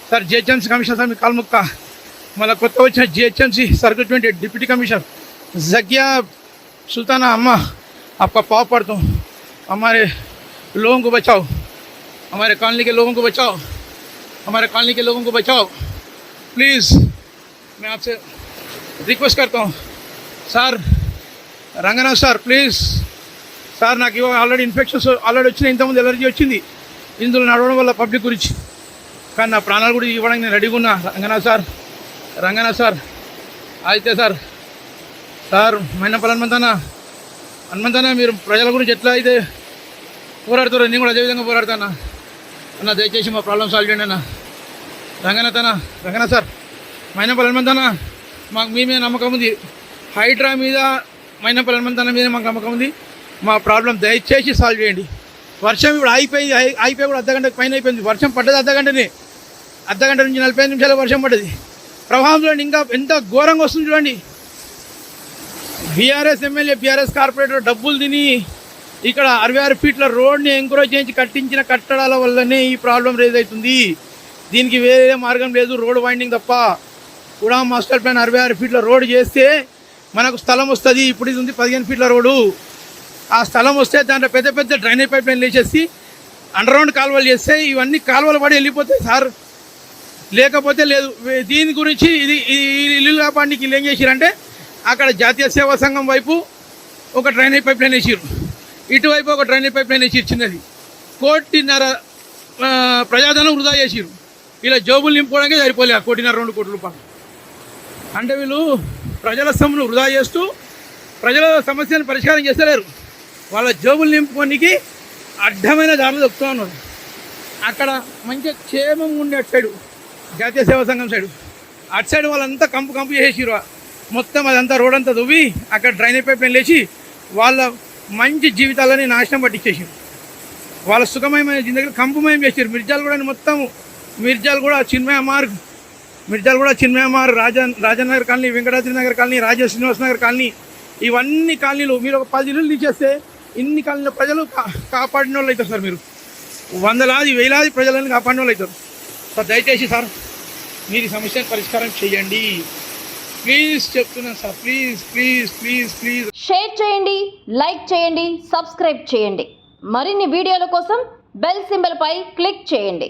Sir GHMC commissioner sir మీ కాల్ముక్త మళ్ళీ కొత్త వచ్చిన GHMC circle 20 deputy commissioner Zakia Sultana अम्मा आपका पाँव पड़ता हूँ। हमारे लोगों को बचाओ, हमारे कॉलोनी के लोगों को बचाओ, हमारे कॉलोनी के लोगों को बचाओ प्लीज़। मैं आपसे रिक्वेस्ट करता हूँ sir Ranganath sir please sir నాకు ఆల్రెడీ ఇన్ఫెక్షన్స్ ఆల్రెడీ వచ్చినాయి, ఇంతకుముందు ఎలర్జీ వచ్చింది ఇందులో నడవడం వల్ల పబ్లిక్ గురించి, కానీ నా ప్రాణాలు కూడా ఇవ్వడానికి నేను రెడీగా ఉన్నా। రంగనాథ్ సార్ అయితే సార్ మైనపల్లి హనుమంతనా మీరు ప్రజల గురించి ఎట్లా అయితే పోరాడుతారో నేను కూడా అదేవిధంగా పోరాడతానా అన్న, దయచేసి మా ప్రాబ్లం సాల్వ్ చేయండి అన్న। రంగనాథ్ సార్ మైనపల్లి హనుమంతనా మాకు మీ మీద నమ్మకం ఉంది, హైడ్రా మీద మైనపల్లి హనుమంతన మీద మాకు నమ్మకం ఉంది, మా ప్రాబ్లం దయచేసి సాల్వ్ చేయండి। వర్షం ఇప్పుడు అయిపోయి కూడా అర్ధగంట పైన అయిపోయింది, వర్షం పడ్డది అర్ధగంట నుంచి 45 నిమిషాలు వర్షం పడ్డది, ప్రవాహం చూడండి ఇంకా ఎంత ఘోరంగా వస్తుంది చూడండి। బీఆర్ఎస్ ఎమ్మెల్యే బీఆర్ఎస్ కార్పొరేటర్ డబ్బులు తిని ఇక్కడ 66 ఫీట్ల రోడ్ని ఎంకరేజ్ చేయించి కట్టించిన కట్టడాల వల్లనే ఈ ప్రాబ్లం రేజ్ అవుతుంది, దీనికి వేరే మార్గం లేదు, రోడ్ వైండింగ్ తప్ప। కూడా మాస్టర్ ప్లాన్ 66 ఫీట్ల రోడ్ చేస్తే మనకు స్థలం వస్తుంది, ఇప్పుడు ఇది ఉంది 15 ఫీట్ల రోడ్డు, ఆ స్థలం వస్తే దాంట్లో పెద్ద పెద్ద డ్రైనేజ్ పైప్ లైన్ వేసేసి అండర్గ్రౌండ్ కాలువలు చేస్తే ఇవన్నీ కాలువలు పడి వెళ్ళిపోతాయి సార్, లేకపోతే లేదు। దీని గురించి ఇది ఇల్లు కాపాడికి వీళ్ళు ఏం చేసిరంటే అక్కడ జాతీయ సేవా సంఘం వైపు ఒక డ్రైనేజ్ పైప్ లైన్ వేసిరు, ఇటువైపు ఒక డ్రైనేజ్ పైప్ లైన్ వేసిరు చిన్నది, 1.5 ప్రజాధనం వృధా చేసిరు, ఇలా జోబులు నింపుకోవడానికి సరిపోలే 1.5-2 కోట్ల రూపాయలు। అంటే వీళ్ళు ప్రజల సొమ్మును వృధా చేస్తూ ప్రజల సమస్యను పరిష్కారం చేస్తలేరు, వాళ్ళ జోబులు నింపుకోనికి అడ్డమైన దారులు దొక్కుతూ ఉన్నారు। అక్కడ మంచిగా క్షేమం ఉండే అటు సైడు జాతీయ సేవా సంఘం సైడు అటు సైడ్ వాళ్ళంతా కంపు చేసేసిరు, మొత్తం అదంతా రోడ్ అంతా దువ్వి అక్కడ డ్రైనేజ్ పైప్ లైన్ లేచి వాళ్ళ మంచి జీవితాలని నాశనం పట్టించేసారు, వాళ్ళ సుఖమయమైన జిందగీ కంపుమయం చేసారు। మిర్జాలు కూడా చిన్మయ మార్గ్ రాజనగర్ కాలనీ, వెంకటాద్రి నగర్ కాలనీ, రాజా శ్రీనివాస్ నగర్ కాలనీ, ఇవన్నీ కాలనీలు మీరు ఒక 10 ఇళ్ళు తీసేస్తే ఇన్ని కాలనీల ప్రజలు కాపాడిన వాళ్ళు అవుతారు సార్, మీరు వేలాది ప్రజలను కాపాడిన వాళ్ళు అవుతారు సార్। దయచేసి సార్ మీరు ఈ సమస్యను పరిష్కారం చేయండి ప్లీజ్, చెప్తున్నాను సార్, ప్లీజ్। షేర్ చేయండి, లైక్ చేయండి, సబ్స్క్రైబ్ చేయండి, మరిన్ని వీడియోల కోసం బెల్ సింబల్ పై క్లిక్ చేయండి।